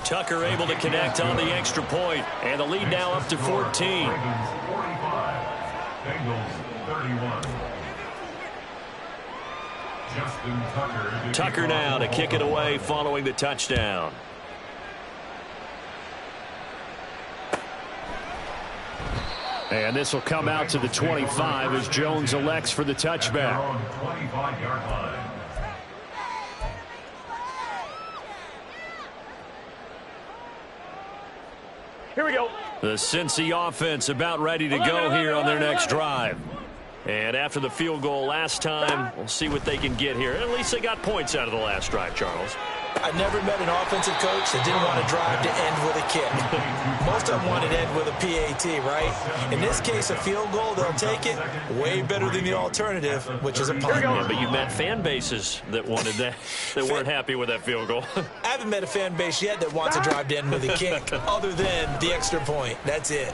Tucker able to connect on the extra point. And the lead now up to 14. Tucker now to kick it away following the touchdown. And this will come out to the 25 as Jones elects for the touchback. Here we go. The Cincy offense about ready to go here on their next drive. And after the field goal last time, we'll see what they can get here. At least they got points out of the last drive, Charles. I never met an offensive coach that didn't want to drive to end with a kick. Most of them wanted to end with a PAT, right? In this case, a field goal, they'll take it. Way better than the alternative, which is a punt. Yeah, but you met fan bases that wanted that, that weren't happy with that field goal. I haven't met a fan base yet that wants to drive to end with a kick, other than the extra point. That's it.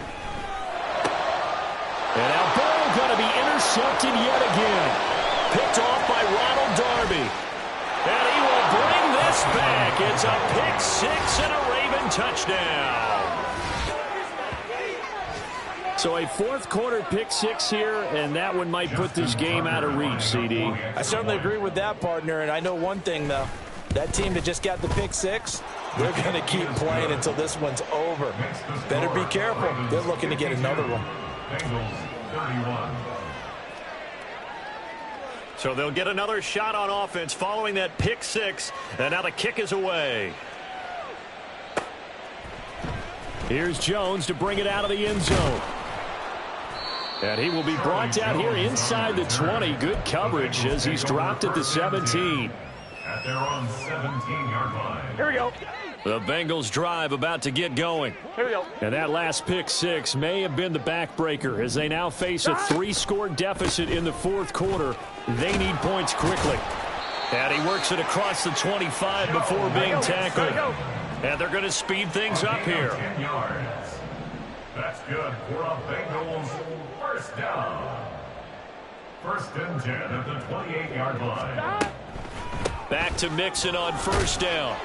And now ball going to be intercepted yet again. Picked off by Ronald Darby. And he will bring this back. It's a pick 6 and a Raven touchdown. So a 4th quarter pick 6 here, and that one might put this game out of reach, CD. I certainly agree with that, partner, and I know one thing, though. That team that just got the pick 6, they're going to keep playing until this one's over. Better be careful. They're looking to get another one. So they'll get another shot on offense following that pick 6, and now the kick is away. Here's Jones to bring it out of the end zone. And he will be brought down here inside the 20. Good coverage as he's dropped at the 17. At their own 17-yard line. Here we go. The Bengals drive about to get going. Here we go. And that last pick 6 may have been the backbreaker as they now face a 3-score deficit in the 4th quarter. They need points quickly. And he works it across the 25 before being tackled. And they're going to speed things up here. 10 yards. That's good for a Bengals first down. 1st and 10 at the 28-yard line. Back to Mixon on first down.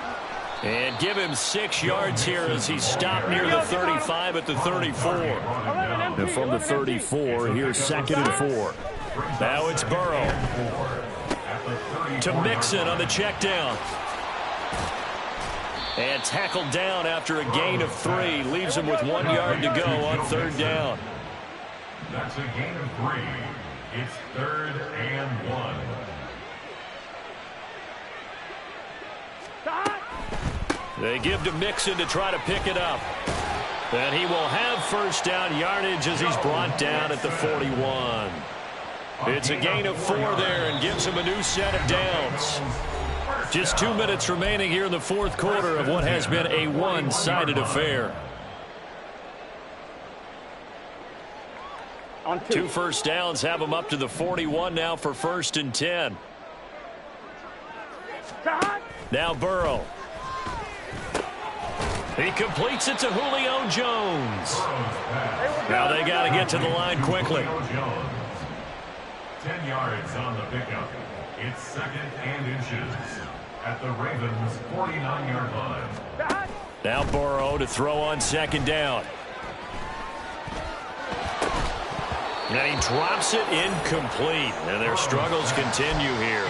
And give him 6 yards here as he's stopped near the 35 at the 34. And from the 34, here's 2nd and 4. Now it's Burrow. To Mixon on the check down. And tackled down after a gain of 3. Leaves him with 1 yard to go on 3rd down. That's a gain of 3. It's 3rd and 1. They give to Mixon to try to pick it up. And he will have 1st down yardage as he's brought down at the 41. It's a gain of 4 there and gives him a new set of downs. Just 2 minutes remaining here in the 4th quarter of what has been a one-sided affair. 2 1st downs have him up to the 41 now for 1st and 10. Now Burrow. He completes it to Julio Jones. Now they got to get to the line quickly. 10 yards on the pickup. It's 2nd and inches at the Ravens' 49-yard line. Now Burrow to throw on 2nd down. And he drops it incomplete. And their struggles continue here.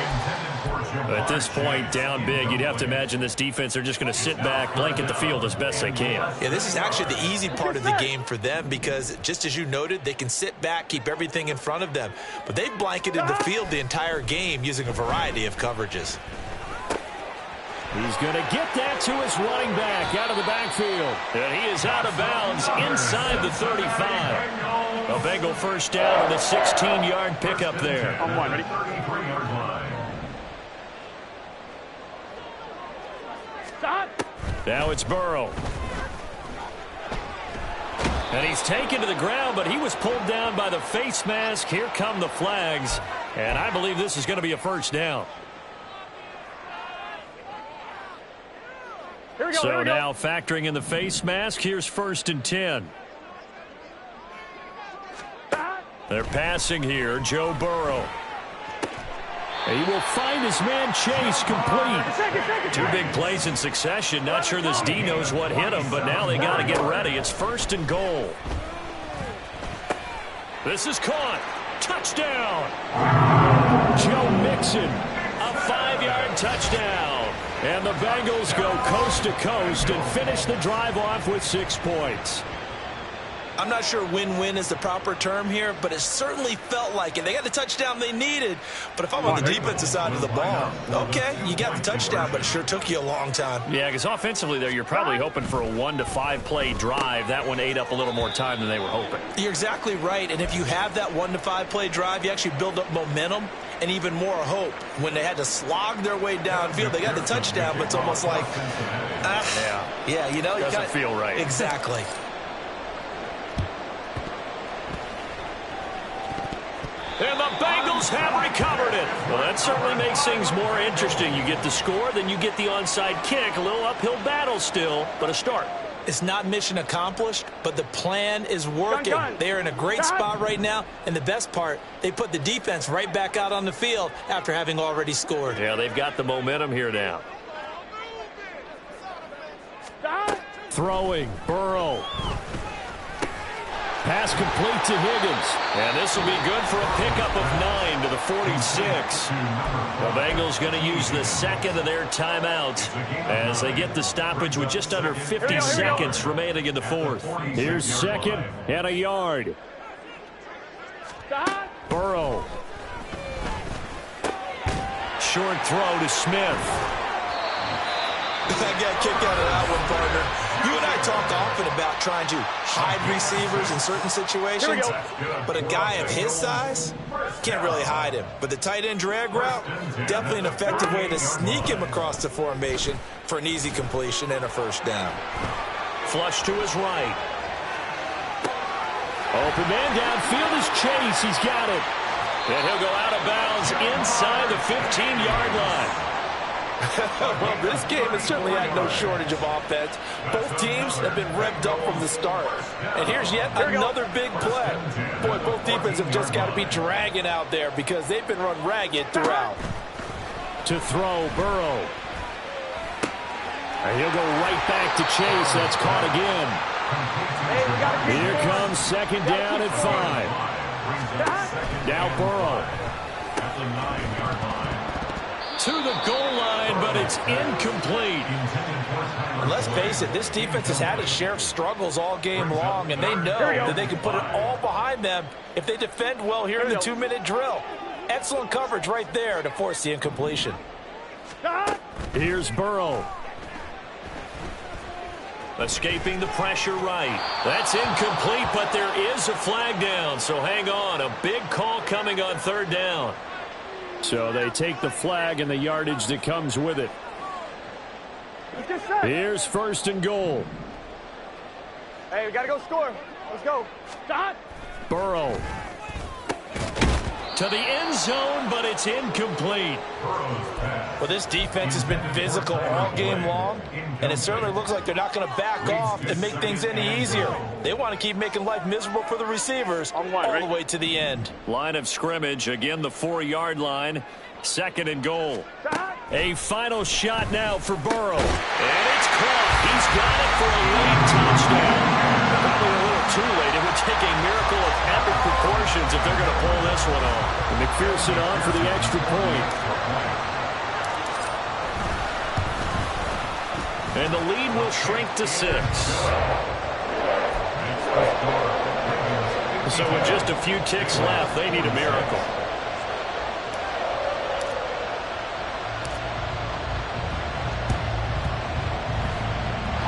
At this point, down big, you'd have to imagine this defense, they're just going to sit back, blanket the field as best they can. Yeah, this is actually the easy part of the game for them because, just as you noted, they can sit back, keep everything in front of them. But they've blanketed the field the entire game using a variety of coverages. He's going to get that to his running back out of the backfield. And he is out of bounds inside the 35. A Bengal 1st down and a 16-yard pickup there. On 1, ready? 33-yard line. Now it's Burrow. And he's taken to the ground, but he was pulled down by the face mask. Here come the flags. And I believe this is going to be a 1st down. So now factoring in the face mask, here's 1st and 10. They're passing here. Joe Burrow. He will find his man Chase complete. 2 big plays in succession. Not sure this D knows what hit him, but now they got to get ready. It's 1st and goal. This is caught. Touchdown. Joe Mixon. A 5-yard touchdown. And the Bengals go coast to coast and finish the drive off with 6 points. I'm not sure win-win is the proper term here, but it certainly felt like it. They got the touchdown they needed, but if I'm on the defensive side of the ball, okay, you got the touchdown, but it sure took you a long time. Yeah, because offensively there, you're probably hoping for a 1 to 5 play drive. That one ate up a little more time than they were hoping. You're exactly right, and if you have that 1 to 5 play drive, you actually build up momentum and even more hope. When they had to slog their way downfield, they got the touchdown, but it's almost like, yeah, you know, doesn't feel right. Exactly. And the Bengals have recovered it. Well, that certainly makes things more interesting. You get the score, then you get the onside kick. A little uphill battle still, but a start. It's not mission accomplished, but the plan is working. They are in a great spot right now, and the best part, they put the defense right back out on the field after having already scored. Yeah, they've got the momentum here now. Throwing, Burrow. Pass complete to Higgins. And this will be good for a pickup of 9 to the 46. The Bengals going to use the 2nd of their timeouts as they get the stoppage with just under 50 seconds remaining in the 4th. Here's 2nd and a yard. Burrow. Short throw to Smith. I got a kick out of that one, partner. You and I talk often about trying to hide receivers in certain situations, but a guy of his size can't really hide him. But the tight end drag route, definitely an effective way to sneak him across the formation for an easy completion and a 1st down. Flush to his right. Open man downfield is Chase. He's got it. And he'll go out of bounds inside the 15-yard line. Well, this game has certainly had no shortage of offense. Both teams have been revved up from the start. And here's yet another big play. Boy, both defenses have just got to be dragging out there because they've been run ragged throughout. To throw, Burrow. And he'll go right back to Chase. That's caught again. Here comes 2nd down at 5. Now Burrow. At the 9-yard line. to the goal line, but it's incomplete. And let's face it, this defense has had its share of struggles all game long, and they know that they can put it all behind them if they defend well here in the 2-minute drill. Excellent coverage right there to force the incompletion. Here's Burrow. Escaping the pressure right. That's incomplete, but there is a flag down, so hang on. A big call coming on 3rd down. So they take the flag and the yardage that comes with it. Here's 1st and goal. Hey, we got to go score. Let's go. Stop. Burrow. To the end zone, but it's incomplete. Well, this defense has been physical all game long, and it certainly looks like they're not going to back off and make things any easier. They want to keep making life miserable for the receivers all the way to the end. Line of scrimmage, again the 4-yard line. 2nd and goal. A final shot now for Burrow. And it's caught. He's got it for a late touchdown. Probably a little too late. It would take a miracle of epic proportions if they're going to pull this one off. And McPherson on for the extra point. And the lead will shrink to 6. So with just a few ticks left, they need a miracle.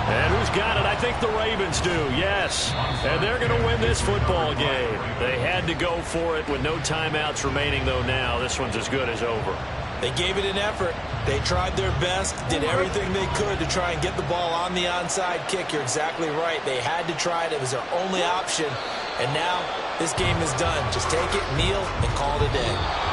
And who's got it? I think the Ravens do, yes. And they're going to win this football game. They had to go for it with no timeouts remaining, though now. This one's as good as over. They gave it an effort. They tried their best, did everything they could to try and get the ball on the onside kick. You're exactly right. They had to try it. It was their only option. And now this game is done. Just take it, kneel, and call it a day.